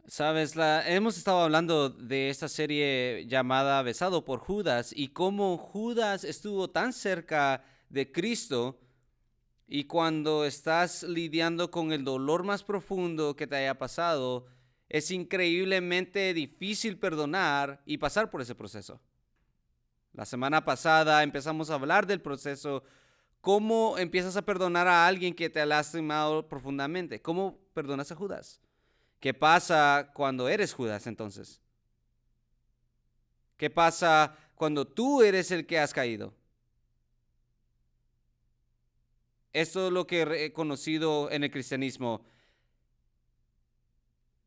Sabes, hemos estado hablando de esta serie llamada Besado por Judas y cómo Judas estuvo tan cerca de Cristo y cuando estás lidiando con el dolor más profundo que te haya pasado, es increíblemente difícil perdonar y pasar por ese proceso. La semana pasada empezamos a hablar del proceso, cómo empiezas a perdonar a alguien que te ha lastimado profundamente, cómo perdonas a Judas. ¿Qué pasa cuando eres Judas entonces? ¿Qué pasa cuando tú eres el que has caído? Esto es lo que he conocido en el cristianismo.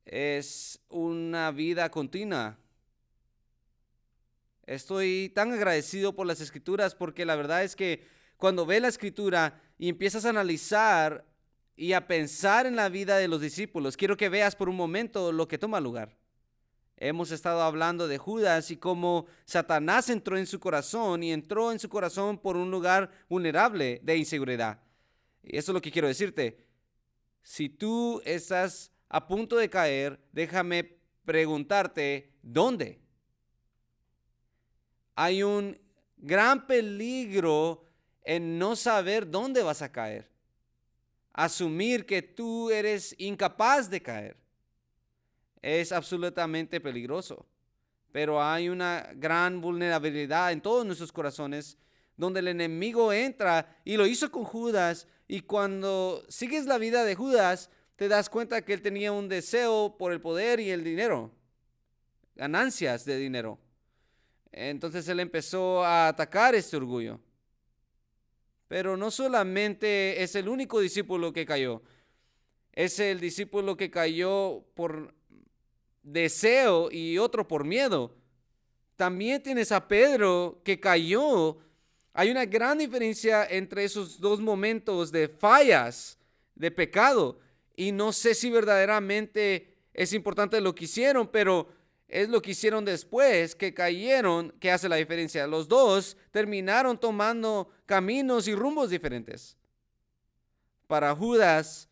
Es una vida continua. Estoy tan agradecido por las escrituras porque la verdad es que cuando ves la escritura y empiezas a analizar y a pensar en la vida de los discípulos, quiero que veas por un momento lo que toma lugar. Hemos estado hablando de Judas y cómo Satanás entró en su corazón y entró en su corazón por un lugar vulnerable de inseguridad. Y eso es lo que quiero decirte. Si tú estás a punto de caer, déjame preguntarte, ¿dónde? Hay un gran peligro en no saber dónde vas a caer. Asumir que tú eres incapaz de caer es absolutamente peligroso. Pero hay una gran vulnerabilidad en todos nuestros corazones donde el enemigo entra y lo hizo con Judas. Y cuando sigues la vida de Judas, te das cuenta que él tenía un deseo por el poder y el dinero, ganancias de dinero. Entonces él empezó a atacar este orgullo. Pero no solamente es el único discípulo que cayó, es el discípulo que cayó por deseo y otro por miedo. También tienes a Pedro que cayó. Hay una gran diferencia entre esos dos momentos de fallas, de pecado. Y no sé si verdaderamente es importante lo que hicieron, pero es lo que hicieron después, que cayeron, que hace la diferencia. Los dos terminaron tomando caminos y rumbos diferentes. Para Judas,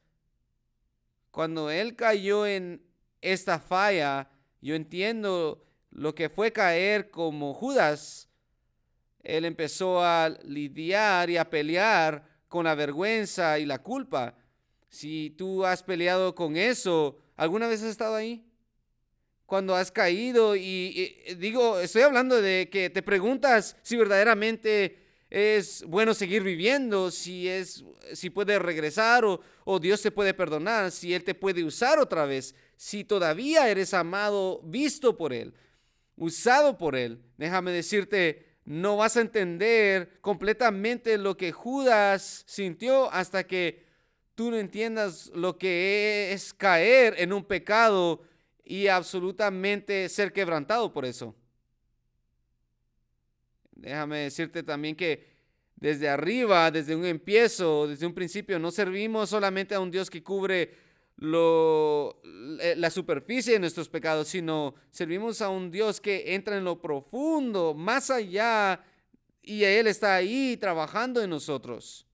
cuando él cayó en esta falla, yo entiendo lo que fue caer como Judas. Él empezó a lidiar y a pelear con la vergüenza y la culpa. Si tú has peleado con eso, ¿alguna vez has estado ahí? Cuando has caído digo, estoy hablando de que te preguntas si verdaderamente es bueno seguir viviendo, si puedes regresar o Dios te puede perdonar, si Él te puede usar otra vez, si todavía eres amado, visto por Él, usado por Él. Déjame decirte, no vas a entender completamente lo que Judas sintió hasta que tú no entiendas lo que es caer en un pecado y absolutamente ser quebrantado por eso. Déjame decirte también que desde arriba, desde un empiezo, desde un principio, no servimos solamente a un Dios que cubre la superficie de nuestros pecados, sino servimos a un Dios que entra en lo profundo, más allá, y Él está ahí trabajando en nosotros.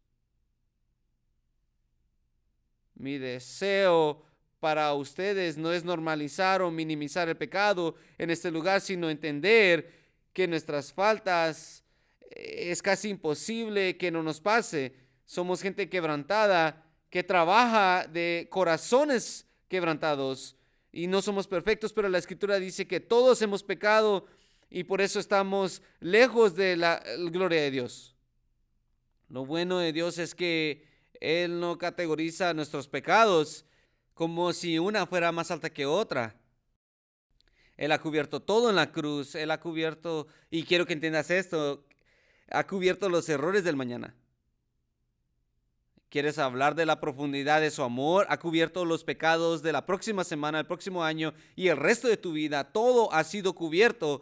Mi deseo para ustedes no es normalizar o minimizar el pecado en este lugar, sino entender que nuestras faltas es casi imposible que no nos pase. Somos gente quebrantada que trabaja de corazones quebrantados y no somos perfectos, pero la escritura dice que todos hemos pecado y por eso estamos lejos de la gloria de Dios. Lo bueno de Dios es que Él no categoriza nuestros pecados como si una fuera más alta que otra. Él ha cubierto todo en la cruz. Él ha cubierto, y quiero que entiendas esto, ha cubierto los errores del mañana. ¿Quieres hablar de la profundidad de su amor? Ha cubierto los pecados de la próxima semana, el próximo año y el resto de tu vida. Todo ha sido cubierto,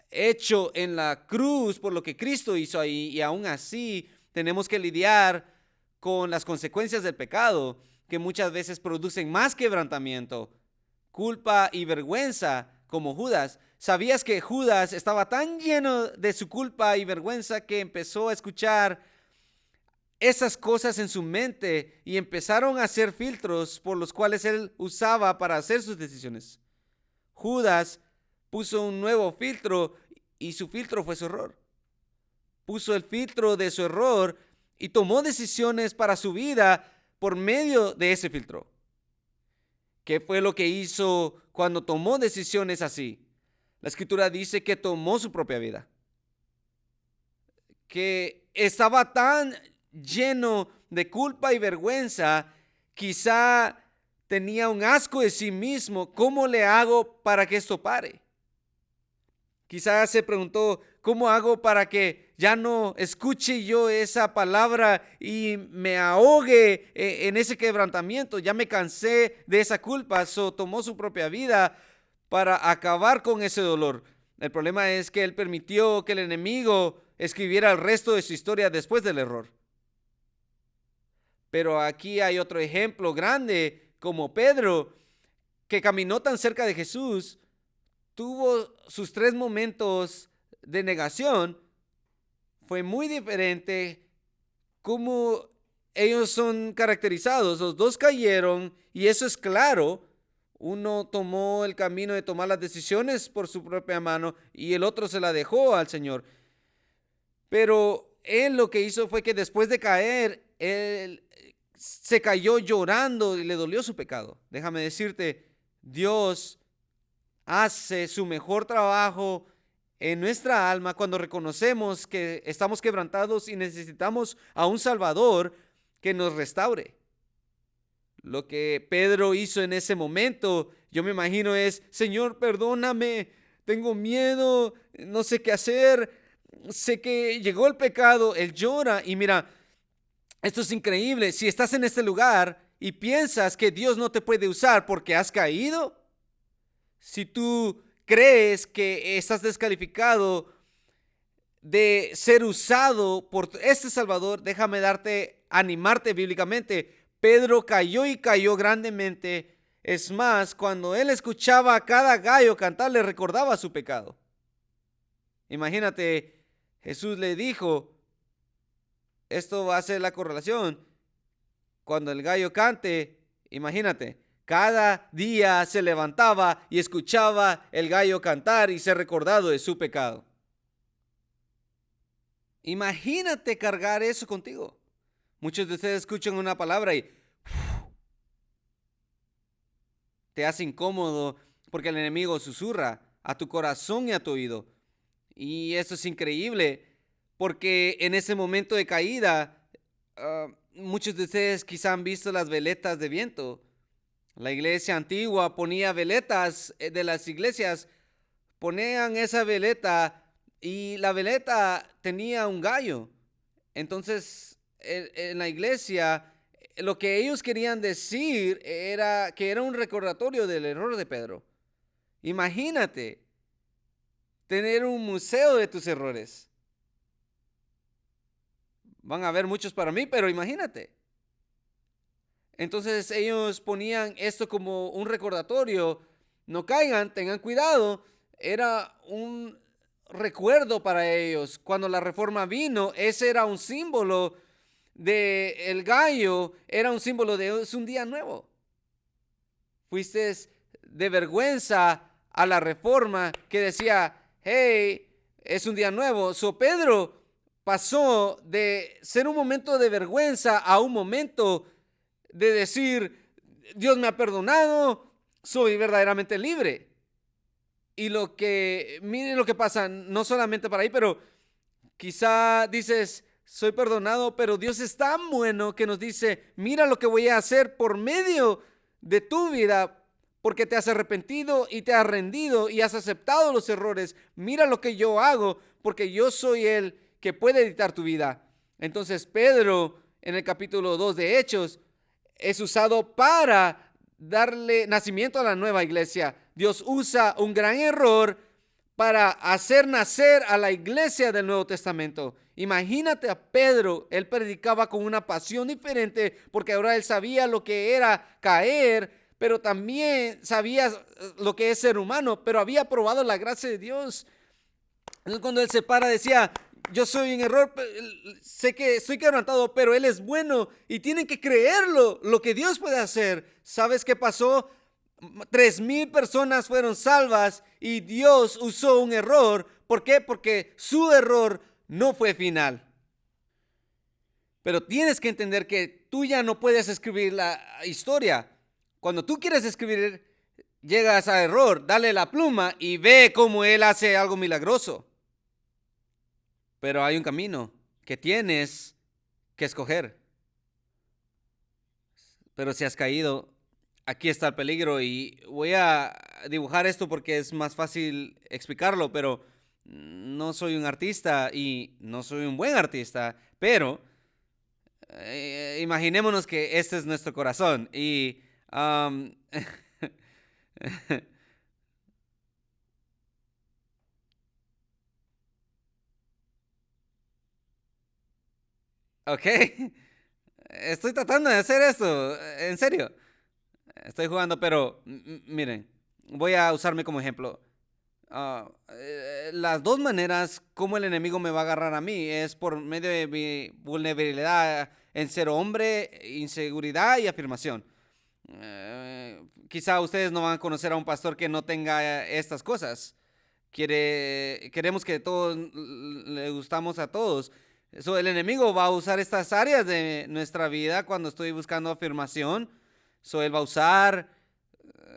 hecho en la cruz por lo que Cristo hizo ahí. Y aún así tenemos que lidiar con las consecuencias del pecado, que muchas veces producen más quebrantamiento, culpa y vergüenza, como Judas. ¿Sabías que Judas estaba tan lleno de su culpa y vergüenza que empezó a escuchar esas cosas en su mente y empezaron a hacer filtros por los cuales él usaba para hacer sus decisiones. Judas puso un nuevo filtro y su filtro fue su error. Puso el filtro de su error y tomó decisiones para su vida por medio de ese filtro. ¿Qué fue lo que hizo cuando tomó decisiones así? La Escritura dice que tomó su propia vida. Que estaba tan lleno de culpa y vergüenza, quizá tenía un asco de sí mismo. ¿Cómo le hago para que esto pare? Quizás se preguntó, ¿cómo hago para que ya no escuche yo esa palabra y me ahogue en ese quebrantamiento? Ya me cansé de esa culpa. Tomó su propia vida para acabar con ese dolor. El problema es que él permitió que el enemigo escribiera el resto de su historia después del error. Pero aquí hay otro ejemplo grande, como Pedro, que caminó tan cerca de Jesús, tuvo sus 3 momentos de negación. Fue muy diferente cómo ellos son caracterizados. Los dos cayeron y eso es claro. Uno tomó el camino de tomar las decisiones por su propia mano y el otro se la dejó al Señor. Pero él lo que hizo fue que después de caer, él se cayó llorando y le dolió su pecado. Déjame decirte, Dios hace su mejor trabajo en nuestra alma cuando reconocemos que estamos quebrantados y necesitamos a un Salvador que nos restaure. Lo que Pedro hizo en ese momento, yo me imagino es, Señor, perdóname, tengo miedo, no sé qué hacer, sé que llegó el pecado. Él llora y mira, esto es increíble. Si estás en este lugar y piensas que Dios no te puede usar porque has caído, si tú crees que estás descalificado de ser usado por este Salvador, déjame animarte bíblicamente. Pedro cayó y cayó grandemente. Es más, cuando él escuchaba a cada gallo cantar, le recordaba su pecado. Imagínate, Jesús le dijo, esto va a ser la correlación. Cuando el gallo cante, imagínate, cada día se levantaba y escuchaba el gallo cantar y ser recordado de su pecado. Imagínate cargar eso contigo. Muchos de ustedes escuchan una palabra y te hace incómodo porque el enemigo susurra a tu corazón y a tu oído. Y eso es increíble porque en ese momento de caída, muchos de ustedes quizá han visto las veletas de viento. La iglesia antigua ponía veletas de las iglesias, ponían esa veleta y la veleta tenía un gallo. Entonces, en la iglesia, lo que ellos querían decir era que era un recordatorio del error de Pedro. Imagínate tener un museo de tus errores. Van a haber muchos para mí, pero imagínate. Entonces ellos ponían esto como un recordatorio. No caigan, tengan cuidado. Era un recuerdo para ellos. Cuando la reforma vino, ese era un símbolo de el gallo, era un símbolo de es un día nuevo. Fuiste de vergüenza a la reforma que decía, hey, es un día nuevo. Pedro pasó de ser un momento de vergüenza a un momento de decir, Dios me ha perdonado, soy verdaderamente libre. Y miren lo que pasa, no solamente para ahí, pero quizá dices, soy perdonado, pero Dios es tan bueno que nos dice, mira lo que voy a hacer por medio de tu vida, porque te has arrepentido y te has rendido y has aceptado los errores. Mira lo que yo hago, porque yo soy el que puede editar tu vida. Entonces Pedro, en el capítulo 2 de Hechos, es usado para darle nacimiento a la nueva iglesia. Dios usa un gran error para hacer nacer a la iglesia del Nuevo Testamento. Imagínate a Pedro, él predicaba con una pasión diferente porque ahora él sabía lo que era caer, pero también sabía lo que es ser humano, pero había probado la gracia de Dios. Entonces cuando él se para decía, yo soy un error, sé que estoy quebrantado, pero Él es bueno y tienen que creerlo, lo que Dios puede hacer. ¿Sabes qué pasó? 3,000 personas fueron salvas y Dios usó un error. ¿Por qué? Porque su error no fue final. Pero tienes que entender que tú ya no puedes escribir la historia. Cuando tú quieres escribir, llegas a error, dale la pluma y ve cómo Él hace algo milagroso. Pero hay un camino que tienes que escoger. Pero si has caído, aquí está el peligro y voy a dibujar esto porque es más fácil explicarlo, pero no soy un artista y no soy un buen artista, pero imaginémonos que este es nuestro corazón y ok, estoy tratando de hacer esto, en serio, estoy jugando, pero miren, voy a usarme como ejemplo. Las dos maneras como el enemigo me va a agarrar a mí es por medio de mi vulnerabilidad en ser hombre, inseguridad y afirmación. Quizá ustedes no van a conocer a un pastor que no tenga estas cosas. Queremos que todos le gustamos a todos. El enemigo va a usar estas áreas de nuestra vida cuando estoy buscando afirmación. Él va a usar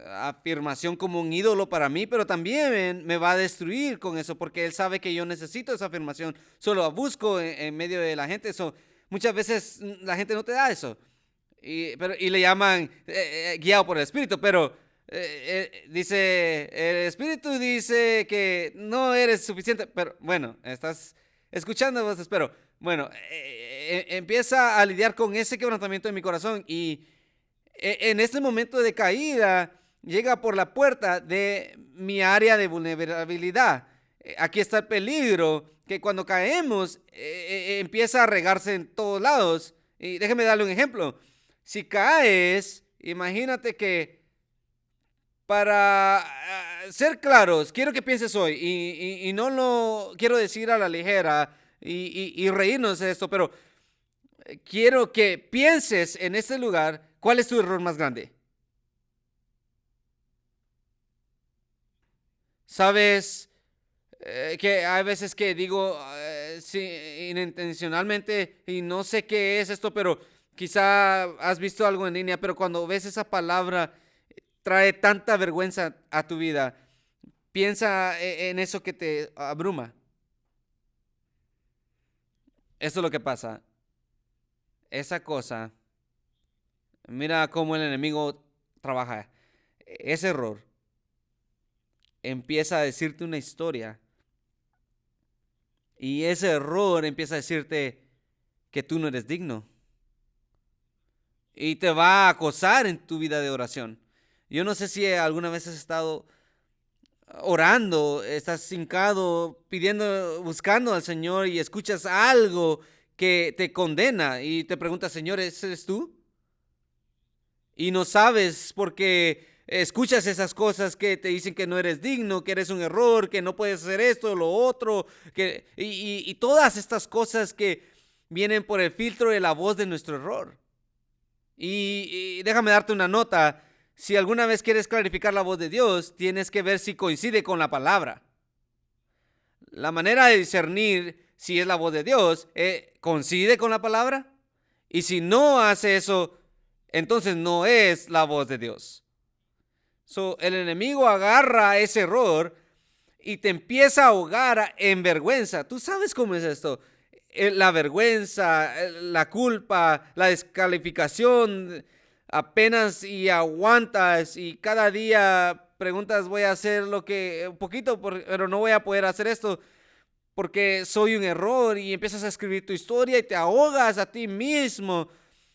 afirmación como un ídolo para mí, pero también me va a destruir con eso porque él sabe que yo necesito esa afirmación. Solo busco en medio de la gente. Muchas veces la gente no te da eso y le llaman guiado por el Espíritu, pero dice, el Espíritu dice que no eres suficiente, pero bueno, estás escuchando voces, pero bueno, empieza a lidiar con ese quebrantamiento de mi corazón y en este momento de caída llega por la puerta de mi área de vulnerabilidad. Aquí está el peligro, que cuando caemos empieza a regarse en todos lados. Y déjeme darle un ejemplo. Si caes, imagínate que para ser claros, quiero que pienses hoy, y no lo quiero decir a la ligera y reírnos de esto, pero quiero que pienses en este lugar, ¿cuál es tu error más grande? ¿Sabes? Que hay veces que digo sí, inintencionalmente y no sé qué es esto, pero quizá has visto algo en línea, pero cuando ves esa palabra trae tanta vergüenza a tu vida, piensa en eso que te abruma. Eso es lo que pasa. Esa cosa, mira cómo el enemigo trabaja. Ese error empieza a decirte una historia y ese error empieza a decirte que tú no eres digno y te va a acosar en tu vida de oración. Yo no sé si alguna vez has estado orando, estás hincado, pidiendo, buscando al Señor y escuchas algo que te condena y te preguntas, Señor, ¿ese eres tú? Y no sabes porque escuchas esas cosas que te dicen que no eres digno, que eres un error, que no puedes hacer esto o lo otro, y todas estas cosas que vienen por el filtro de la voz de nuestro error. Y déjame darte una nota. Si alguna vez quieres clarificar la voz de Dios, tienes que ver si coincide con la palabra. La manera de discernir si es la voz de Dios coincide con la palabra. Y si no hace eso, entonces no es la voz de Dios. El enemigo agarra ese error y te empieza a ahogar en vergüenza. ¿Tú sabes cómo es esto? La vergüenza, la culpa, la descalificación, apenas y aguantas y cada día preguntas, voy a hacer lo que un poquito, pero no voy a poder hacer esto porque soy un error y empiezas a escribir tu historia y te ahogas a ti mismo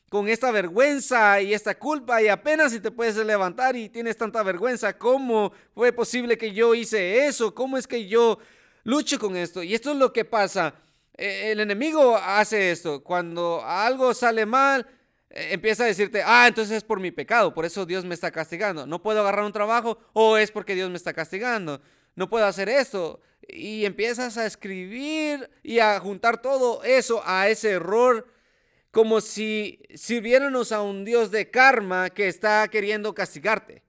con esta vergüenza y esta culpa y apenas si te puedes levantar y tienes tanta vergüenza. ¿Cómo fue posible que yo hice eso? ¿Cómo es que yo lucho con esto? Y esto es lo que pasa. El enemigo hace esto. Cuando algo sale mal, empieza a decirte, entonces es por mi pecado, por eso Dios me está castigando. No puedo agarrar un trabajo o es porque Dios me está castigando. no puedo hacer esto. Y empiezas a escribir y a juntar todo eso a ese error, como si sirviéramos a un Dios de karma que está queriendo castigarte.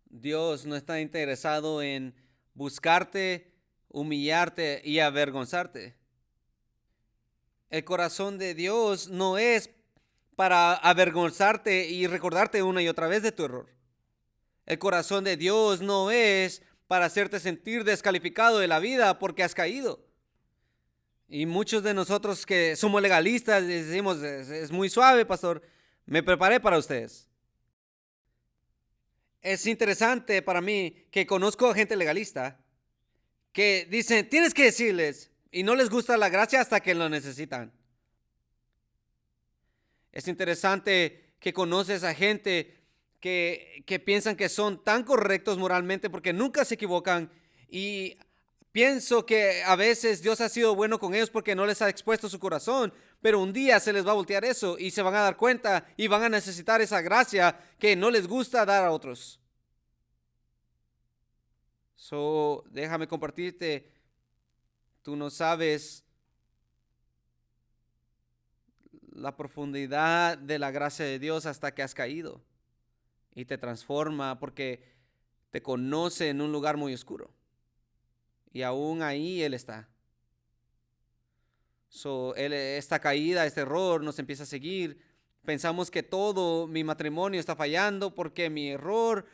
Dios no está interesado en buscarte, humillarte y avergonzarte. El corazón de Dios no es para avergonzarte y recordarte una y otra vez de tu error. El corazón de Dios no es para hacerte sentir descalificado de la vida porque has caído. Y muchos de nosotros que somos legalistas decimos, es muy suave, pastor, me preparé para ustedes. Es interesante para mí que conozco a gente legalista que dicen, tienes que decirles, y no les gusta la gracia hasta que lo necesitan. Es interesante que conoces a gente que piensan que son tan correctos moralmente porque nunca se equivocan, y pienso que a veces Dios ha sido bueno con ellos porque no les ha expuesto su corazón, pero un día se les va a voltear eso y se van a dar cuenta y van a necesitar esa gracia que no les gusta dar a otros. Déjame compartirte, tú no sabes la profundidad de la gracia de Dios hasta que has caído, y te transforma porque te conoce en un lugar muy oscuro y aún ahí Él está. Esta caída, este error nos empieza a seguir. Pensamos que todo mi matrimonio está fallando porque mi error.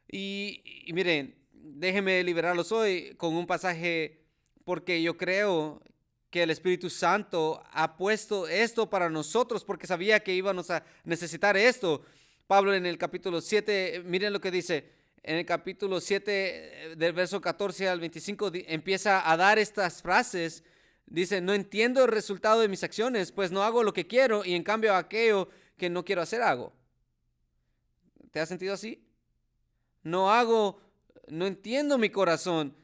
Y miren, déjenme liberarlos hoy con un pasaje, porque yo creo que el Espíritu Santo ha puesto esto para nosotros porque sabía que íbamos a necesitar esto. Pablo en el capítulo 7, miren lo que dice. En el capítulo 7, del verso 14 al 25, empieza a dar estas frases. Dice, no entiendo el resultado de mis acciones, pues no hago lo que quiero y en cambio aquello que no quiero hacer hago. ¿Te has sentido así? No entiendo mi corazón.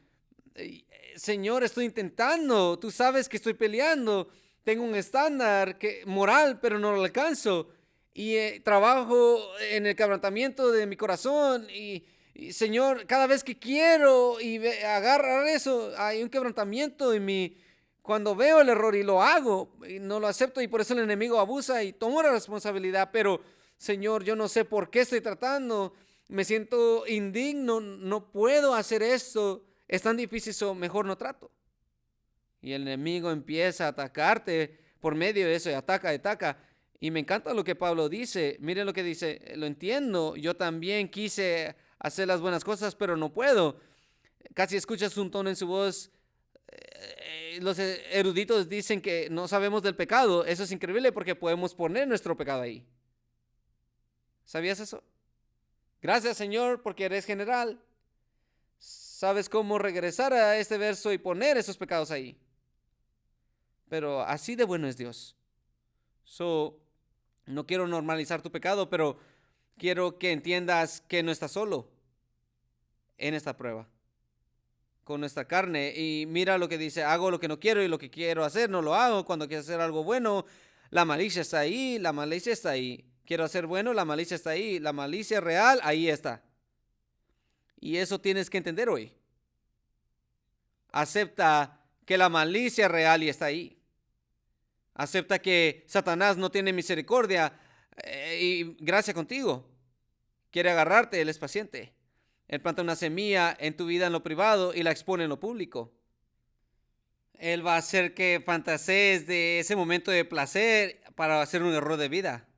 Señor, estoy intentando, tú sabes que estoy peleando, tengo un estándar moral, pero no lo alcanzo. Y trabajo en el quebrantamiento de mi corazón y Señor, cada vez que quiero y agarrar eso, hay un quebrantamiento en mí. Cuando veo el error y lo hago, y no lo acepto, y por eso el enemigo abusa y tomo la responsabilidad. Pero Señor, yo no sé por qué estoy tratando, me siento indigno, no puedo hacer esto, es tan difícil, mejor no trato. Y el enemigo empieza a atacarte por medio de eso, y ataca. Y me encanta lo que Pablo dice. Miren lo que dice, lo entiendo, yo también quise hacer las buenas cosas, pero no puedo. Casi escuchas un tono en su voz. Los eruditos dicen que no sabemos del pecado. Eso es increíble porque podemos poner nuestro pecado ahí. ¿Sabías eso? Gracias, Señor, porque eres general. Sabes cómo regresar a este verso y poner esos pecados ahí. Pero así de bueno es Dios. No quiero normalizar tu pecado, pero quiero que entiendas que no estás solo en esta prueba con nuestra carne. Y mira lo que dice, hago lo que no quiero y lo que quiero hacer no lo hago. Cuando quiero hacer algo bueno, la malicia está ahí, la malicia está ahí. Quiero hacer bueno, la malicia está ahí, la malicia real, ahí está. Y eso tienes que entender hoy. Acepta que la malicia real y está ahí. Acepta que Satanás no tiene misericordia y gracia contigo. Quiere agarrarte, él es paciente. Él planta una semilla en tu vida en lo privado y la expone en lo público. Él va a hacer que fantasees de ese momento de placer para hacer un error de vida.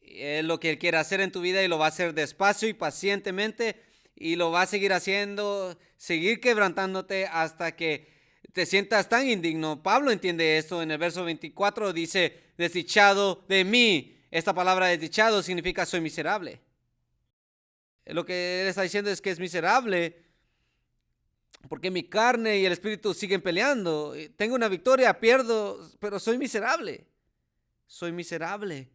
Es lo que Él quiere hacer en tu vida y lo va a hacer despacio y pacientemente, y lo va a seguir haciendo, seguir quebrantándote hasta que te sientas tan indigno. Pablo entiende esto en el verso 24, dice, desdichado de mí. Esta palabra desdichado significa soy miserable. Lo que él está diciendo es que es miserable porque mi carne y el espíritu siguen peleando. Tengo una victoria, pierdo, pero soy miserable. Soy miserable.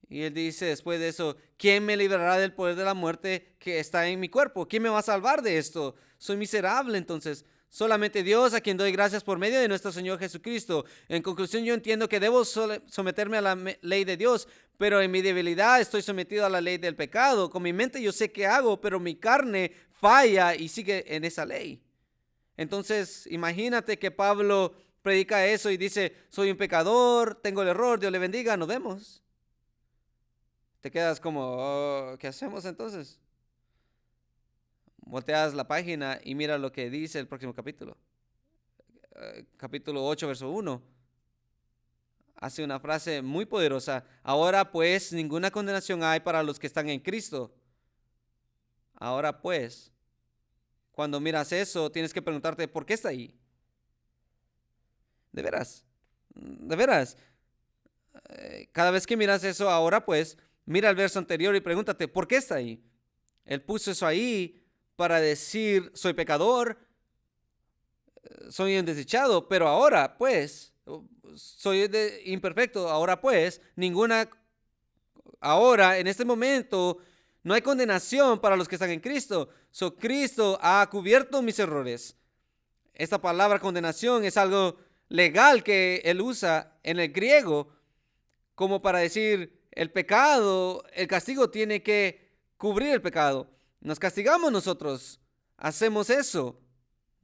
Y él dice después de eso, ¿quién me librará del poder de la muerte que está en mi cuerpo? ¿Quién me va a salvar de esto? Soy miserable, entonces. Solamente Dios, a quien doy gracias por medio de nuestro Señor Jesucristo. En conclusión, yo entiendo que debo someterme a la ley de Dios, pero en mi debilidad estoy sometido a la ley del pecado. Con mi mente yo sé qué hago, pero mi carne falla y sigue en esa ley. Entonces, imagínate que Pablo predica eso y dice, soy un pecador, tengo el error, Dios le bendiga, nos vemos. Te quedas como, oh, ¿qué hacemos entonces? Volteas la página y mira lo que dice el próximo capítulo. Capítulo 8, verso 1. Hace una frase muy poderosa. Ahora pues, ninguna condenación hay para los que están en Cristo. Ahora pues, cuando miras eso, tienes que preguntarte, ¿por qué está ahí? De veras, de veras. Cada vez que miras eso, ahora pues, mira el verso anterior y pregúntate, ¿por qué está ahí? Él puso eso ahí para decir, soy pecador, soy un desechado, pero ahora pues, soy imperfecto, ahora pues, ahora en este momento, no hay condenación para los que están en Cristo. Cristo ha cubierto mis errores. Esta palabra condenación es algo legal que él usa en el griego como para decir el pecado, el castigo tiene que cubrir el pecado. Nos castigamos nosotros, hacemos eso.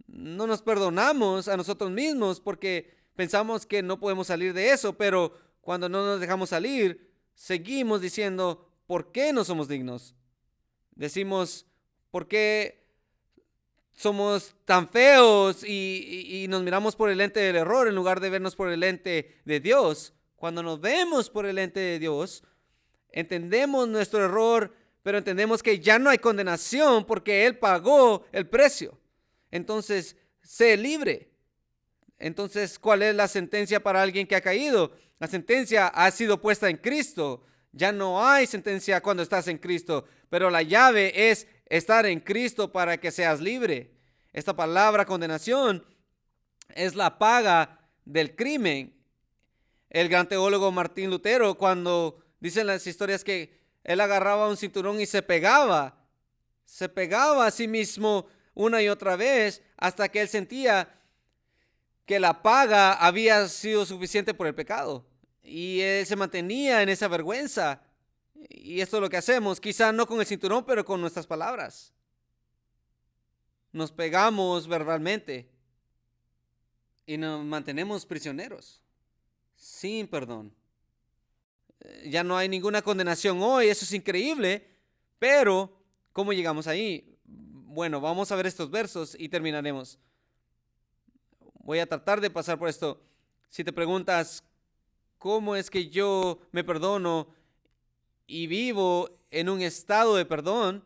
No nos perdonamos a nosotros mismos porque pensamos que no podemos salir de eso, pero cuando no nos dejamos salir, seguimos diciendo, ¿por qué no somos dignos? Decimos, ¿por qué somos tan feos y nos miramos por el lente del error en lugar de vernos por el lente de Dios? Cuando nos vemos por el lente de Dios, entendemos nuestro error, pero entendemos que ya no hay condenación porque Él pagó el precio. Entonces, sé libre. Entonces, ¿cuál es la sentencia para alguien que ha caído? La sentencia ha sido puesta en Cristo. Ya no hay sentencia cuando estás en Cristo, pero la llave es estar en Cristo para que seas libre. Esta palabra condenación es la paga del crimen. El gran teólogo Martín Lutero, cuando dicen las historias que él agarraba un cinturón y se pegaba a sí mismo una y otra vez hasta que él sentía que la paga había sido suficiente por el pecado. Y él se mantenía en esa vergüenza. Y esto es lo que hacemos, quizá no con el cinturón, pero con nuestras palabras. Nos pegamos verbalmente y nos mantenemos prisioneros, sin perdón. Ya no hay ninguna condenación hoy, eso es increíble, pero ¿cómo llegamos ahí? Bueno, vamos a ver estos versos y terminaremos. Voy a tratar de pasar por esto. Si te preguntas, ¿cómo es que yo me perdono y vivo en un estado de perdón?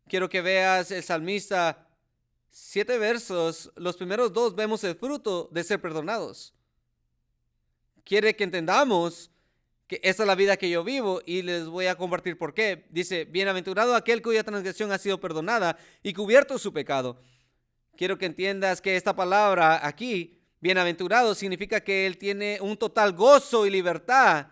Quiero que veas el salmista, 7 versos, los primeros 2 vemos el fruto de ser perdonados. Quiere que entendamos que esta es la vida que yo vivo y les voy a compartir por qué. Dice, bienaventurado aquel cuya transgresión ha sido perdonada y cubierto su pecado. Quiero que entiendas que esta palabra aquí, bienaventurado, significa que él tiene un total gozo y libertad.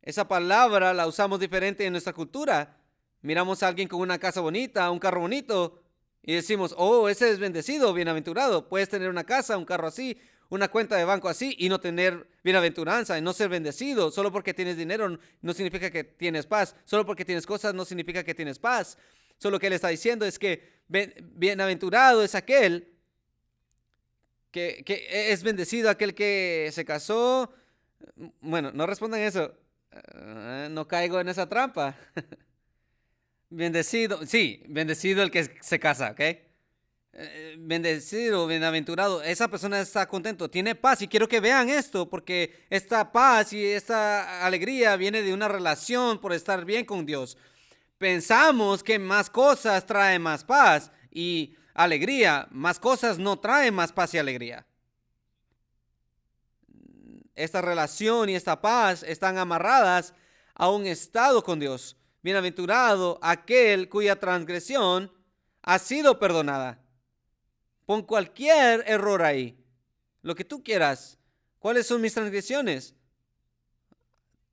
Esa palabra la usamos diferente en nuestra cultura. Miramos a alguien con una casa bonita, un carro bonito y decimos, oh, ese es bendecido, bienaventurado. Puedes tener una casa, un carro así, una cuenta de banco así y no tener bienaventuranza y no ser bendecido. Solo porque tienes dinero no significa que tienes paz. Solo porque tienes cosas no significa que tienes paz. Solo que él está diciendo es que bienaventurado es aquel que es bendecido, aquel que se casó. Bueno, no respondan eso. No caigo en esa trampa. Bendecido, sí, bendecido el que se casa, ¿ok? Bendecido, bienaventurado, esa persona está contento, tiene paz y quiero que vean esto porque esta paz y esta alegría viene de una relación por estar bien con Dios. Pensamos que más cosas traen más paz y alegría, más cosas no traen más paz y alegría. Esta relación y esta paz están amarradas a un estado con Dios. Bienaventurado aquel cuya transgresión ha sido perdonada. Pon cualquier error ahí, lo que tú quieras. ¿Cuáles son mis transgresiones?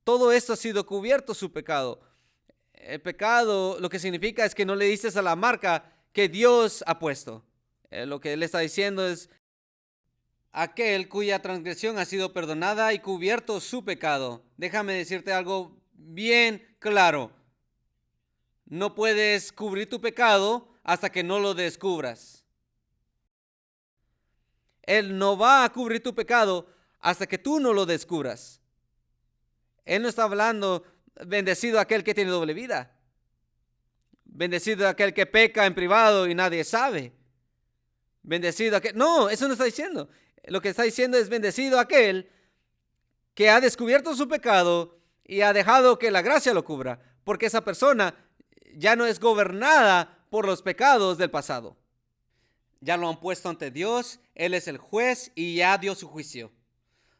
Todo esto ha sido cubierto su pecado. El pecado lo que significa es que no le dices a la marca que Dios ha puesto. Lo que él está diciendo es aquel cuya transgresión ha sido perdonada y cubierto su pecado. Déjame decirte algo bien claro. No puedes cubrir tu pecado hasta que no lo descubras. Él no va a cubrir tu pecado hasta que tú no lo descubras. Él no está hablando bendecido aquel que tiene doble vida. Bendecido aquel que peca en privado y nadie sabe. Bendecido aquel... No, eso no está diciendo. Lo que está diciendo es bendecido aquel que ha descubierto su pecado y ha dejado que la gracia lo cubra. Porque esa persona ya no es gobernada por los pecados del pasado. Ya lo han puesto ante Dios, Él es el juez y ya dio su juicio.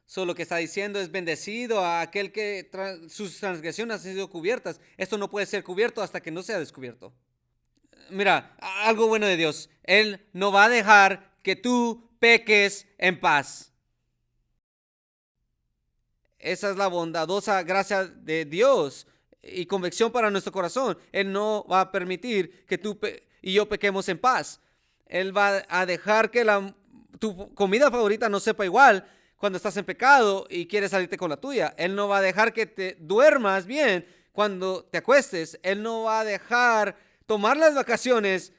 Solo lo que está diciendo es bendecido a aquel que sus transgresiones han sido cubiertas. Esto no puede ser cubierto hasta que no sea descubierto. Mira, algo bueno de Dios. Él no va a dejar que tú peques en paz. Esa es la bondadosa gracia de Dios y convicción para nuestro corazón. Él no va a permitir que tú y yo pequemos en paz. Él va a dejar que tu comida favorita no sepa igual cuando estás en pecado y quieres salirte con la tuya. Él no va a dejar que te duermas bien cuando te acuestes. Él no va a dejar tomar las vacaciones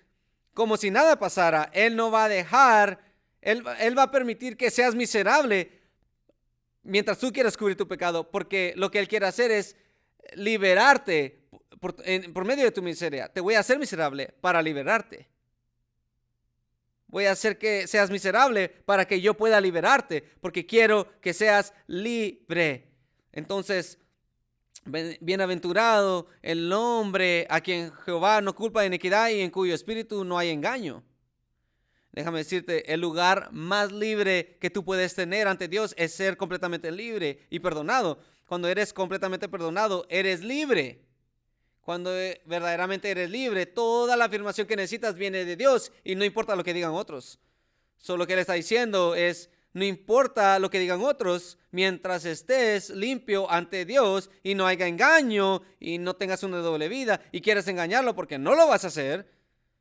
como si nada pasara. Él no va a dejar, él va a permitir que seas miserable mientras tú quieras cubrir tu pecado, porque lo que Él quiere hacer es liberarte por medio de tu miseria. Te voy a hacer miserable para liberarte. Voy a hacer que seas miserable para que yo pueda liberarte, porque quiero que seas libre. Entonces, bienaventurado el hombre a quien Jehová no culpa de iniquidad y en cuyo espíritu no hay engaño. Déjame decirte, el lugar más libre que tú puedes tener ante Dios es ser completamente libre y perdonado. Cuando eres completamente perdonado, eres libre. Cuando verdaderamente eres libre, toda la afirmación que necesitas viene de Dios y no importa lo que digan otros. Solo lo que Él está diciendo es, no importa lo que digan otros, mientras estés limpio ante Dios y no haya engaño y no tengas una doble vida y quieres engañarlo porque no lo vas a hacer,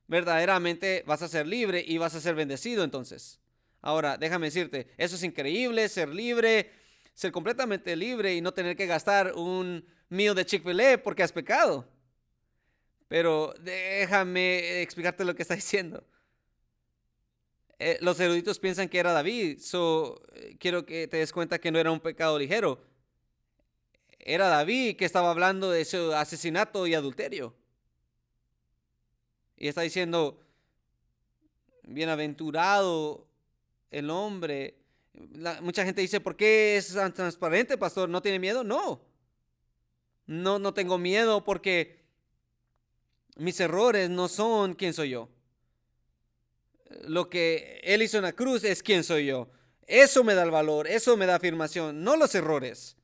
verdaderamente vas a ser libre y vas a ser bendecido entonces. Ahora, déjame decirte, eso es increíble, ser libre, ser completamente libre y no tener que gastar un meal de Chick-fil-A porque has pecado. Pero déjame explicarte lo que está diciendo. Los eruditos piensan que era David, quiero que te des cuenta que no era un pecado ligero. Era David que estaba hablando de su asesinato y adulterio. Y está diciendo, bienaventurado el hombre. Mucha gente dice, ¿por qué es tan transparente, pastor? ¿No tiene miedo? No tengo miedo porque mis errores no son quién soy yo. Lo que Él hizo en la cruz es quién soy yo. Eso me da el valor, eso me da afirmación, no los errores.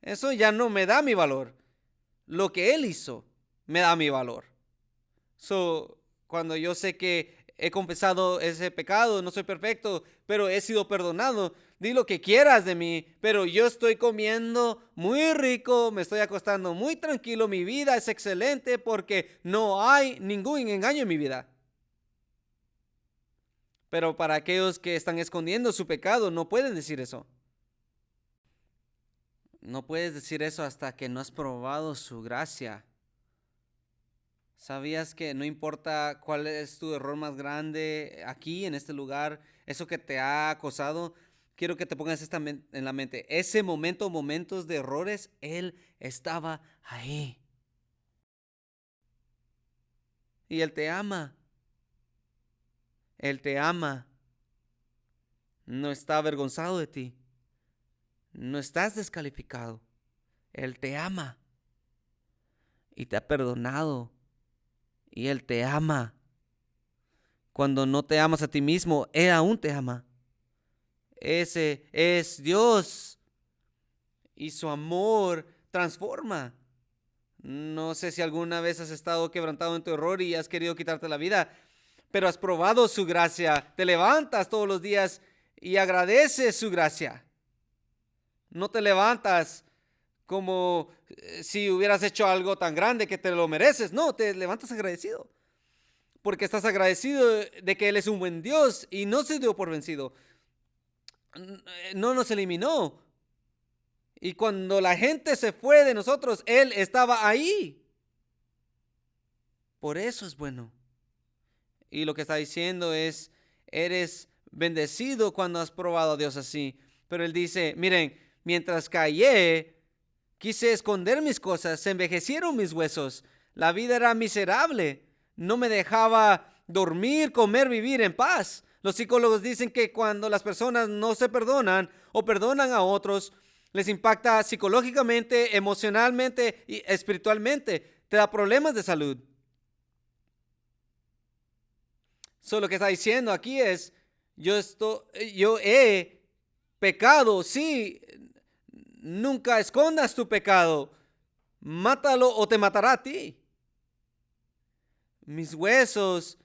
Eso ya no me da mi valor. Lo que Él hizo me da mi valor. Cuando yo sé que he confesado ese pecado, no soy perfecto, pero he sido perdonado, di lo que quieras de mí, pero yo estoy comiendo muy rico, me estoy acostando muy tranquilo, mi vida es excelente porque no hay ningún engaño en mi vida. Pero para aquellos que están escondiendo su pecado, no pueden decir eso. No puedes decir eso hasta que no has probado su gracia. ¿Sabías que no importa cuál es tu error más grande aquí, en este lugar, eso que te ha acosado? Quiero que te pongas en la mente. Ese momentos de errores, Él estaba ahí. Y Él te ama. Él te ama. No está avergonzado de ti. No estás descalificado. Él te ama. Y te ha perdonado. Y Él te ama. Cuando no te amas a ti mismo, Él aún te ama. Ese es Dios. Y su amor transforma. No sé si alguna vez has estado quebrantado en tu error y has querido quitarte la vida, pero has probado su gracia. Te levantas todos los días y agradeces su gracia. No te levantas como si hubieras hecho algo tan grande que te lo mereces. No, te levantas agradecido. porque estás agradecido de que Él es un buen Dios y no se dio por vencido. No nos eliminó. Y cuando la gente se fue de nosotros, Él estaba ahí. Por eso es bueno. Y lo que está diciendo es, eres bendecido cuando has probado a Dios así. Pero Él dice, miren, mientras callé, quise esconder mis cosas, se envejecieron mis huesos. La vida era miserable. No me dejaba dormir, comer, vivir en paz. Los psicólogos dicen que cuando las personas no se perdonan o perdonan a otros, les impacta psicológicamente, emocionalmente y espiritualmente. Te da problemas de salud. Lo que está diciendo aquí es, yo he pecado, sí. Nunca escondas tu pecado. Mátalo o te matará a ti. Mis huesos,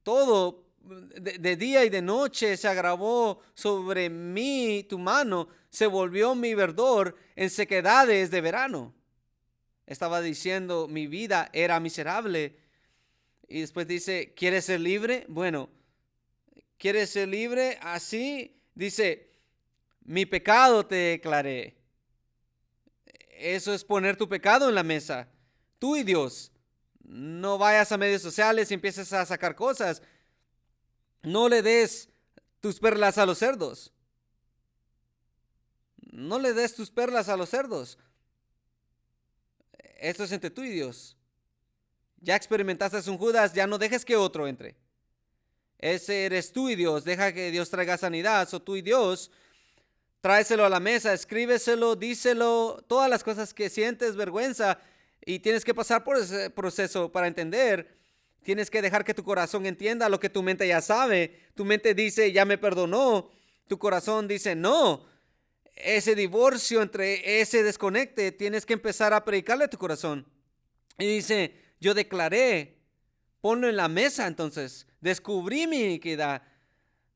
todo de día y de noche se agravó sobre mí tu mano, se volvió mi verdor en sequedades de verano. Estaba diciendo, mi vida era miserable. Y después dice, ¿quieres ser libre? Bueno, ¿quieres ser libre? Así dice, mi pecado te declaré. Eso es poner tu pecado en la mesa. Tú y Dios. No vayas a medios sociales y empieces a sacar cosas. No le des tus perlas a los cerdos. No le des tus perlas a los cerdos. Esto es entre tú y Dios. Ya experimentaste un Judas, ya no dejes que otro entre. Ese eres tú y Dios. Deja que Dios traiga sanidad. Tú y Dios, tráeselo a la mesa, escríbeselo, díselo, todas las cosas que sientes vergüenza y tienes que pasar por ese proceso para entender. Tienes que dejar que tu corazón entienda lo que tu mente ya sabe. Tu mente dice, ya me perdonó. Tu corazón dice, no. Ese divorcio, entre ese desconecte, tienes que empezar a predicarle a tu corazón. Y dice, yo declaré, ponlo en la mesa entonces. Descubrí mi iniquidad.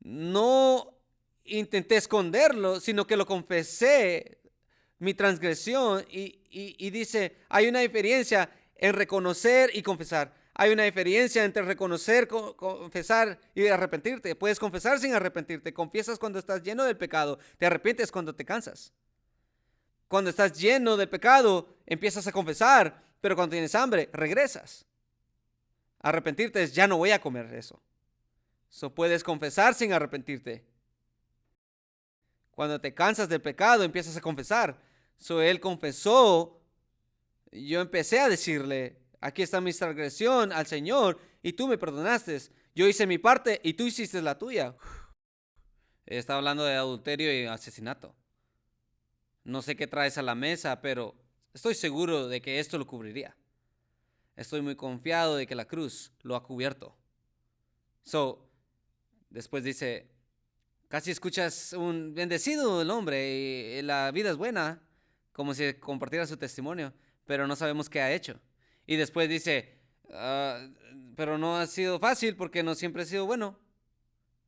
No intenté esconderlo, sino que lo confesé, mi transgresión. Y dice, hay una diferencia en reconocer y confesar. Hay una diferencia entre reconocer, confesar y arrepentirte. Puedes confesar sin arrepentirte. Confiesas cuando estás lleno del pecado. Te arrepientes cuando te cansas. Cuando estás lleno del pecado, empiezas a confesar. Pero cuando tienes hambre, regresas. Arrepentirte es, ya no voy a comer eso. Puedes confesar sin arrepentirte. Cuando te cansas del pecado, empiezas a confesar. Él confesó. Yo empecé a decirle, aquí está mi transgresión al Señor y tú me perdonaste. Yo hice mi parte y tú hiciste la tuya. Está hablando de adulterio y asesinato. No sé qué traes a la mesa, pero estoy seguro de que esto lo cubriría. Estoy muy confiado de que la cruz lo ha cubierto. Después dice, casi escuchas un bendecido el hombre y la vida es buena, como si compartiera su testimonio, pero no sabemos qué ha hecho. Y después dice, pero no ha sido fácil porque no siempre he sido bueno.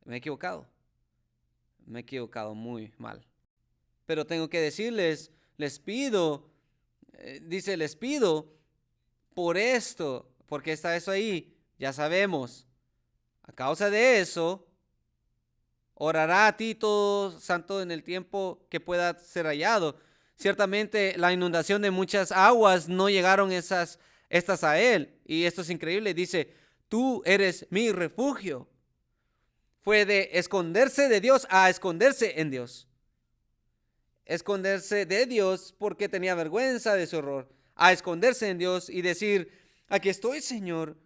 Me he equivocado muy mal. Pero tengo que decirles, les pido por esto, porque está eso ahí, ya sabemos. A causa de eso, orará a ti todo santo en el tiempo que pueda ser hallado. Ciertamente la inundación de muchas aguas no llegaron estas a él. Y esto es increíble. Dice, tú eres mi refugio. Fue de esconderse de Dios a esconderse en Dios. Esconderse de Dios porque tenía vergüenza de su error. A esconderse en Dios y decir, aquí estoy, Señor.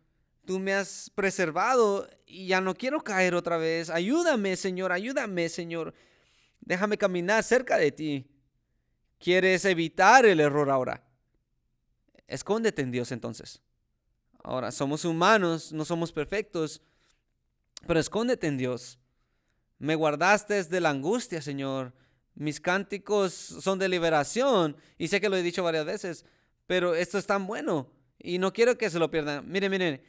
Tú me has preservado y ya no quiero caer otra vez. Ayúdame, Señor, ayúdame, Señor. Déjame caminar cerca de ti. ¿Quieres evitar el error ahora? Escóndete en Dios entonces. Ahora, somos humanos, no somos perfectos, pero escóndete en Dios. Me guardaste de la angustia, Señor. Mis cánticos son de liberación y sé que lo he dicho varias veces, pero esto es tan bueno y no quiero que se lo pierdan. Miren.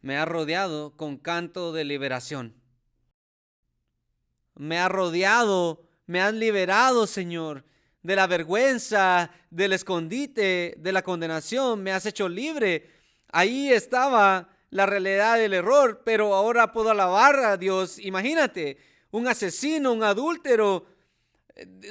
Me ha rodeado con canto de liberación. Me ha rodeado, me has liberado, Señor, de la vergüenza, del escondite, de la condenación. Me has hecho libre. Ahí estaba la realidad del error, pero ahora puedo alabar a Dios. Imagínate, un asesino, un adúltero,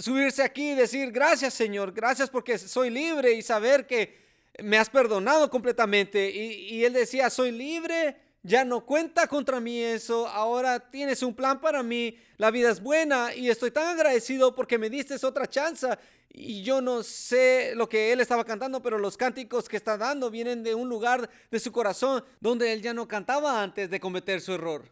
subirse aquí y decir, gracias Señor, gracias porque soy libre, y saber que me has perdonado completamente. Y él decía, soy libre, ya no cuenta contra mí eso, ahora tienes un plan para mí, la vida es buena y estoy tan agradecido porque me diste otra chance. Y yo no sé lo que él estaba cantando, pero los cánticos que está dando vienen de un lugar de su corazón donde él ya no cantaba antes de cometer su error.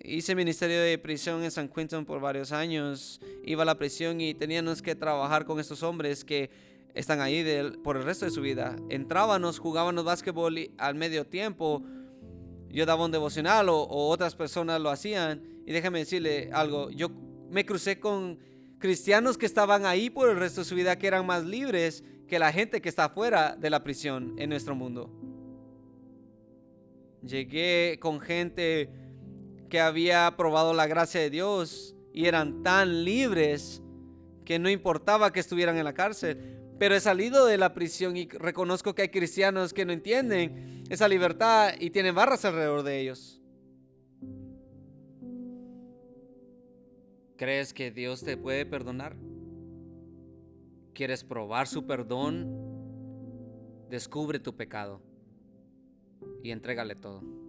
Hice ministerio de prisión en San Quentin por varios años. Iba a la prisión y teníamos que trabajar con estos hombres que están ahí por el resto de su vida. Entrábamos, jugábamos básquetbol y al medio tiempo yo daba un devocional o otras personas lo hacían. Y déjame decirle algo, yo me crucé con cristianos que estaban ahí por el resto de su vida, que eran más libres que la gente que está fuera de la prisión en nuestro mundo. Llegué con gente que había probado la gracia de Dios y eran tan libres que no importaba que estuvieran en la cárcel. Pero he salido de la prisión y reconozco que hay cristianos que no entienden esa libertad y tienen barras alrededor de ellos. ¿Crees que Dios te puede perdonar? ¿Quieres probar su perdón? Descubre tu pecado y entrégale todo.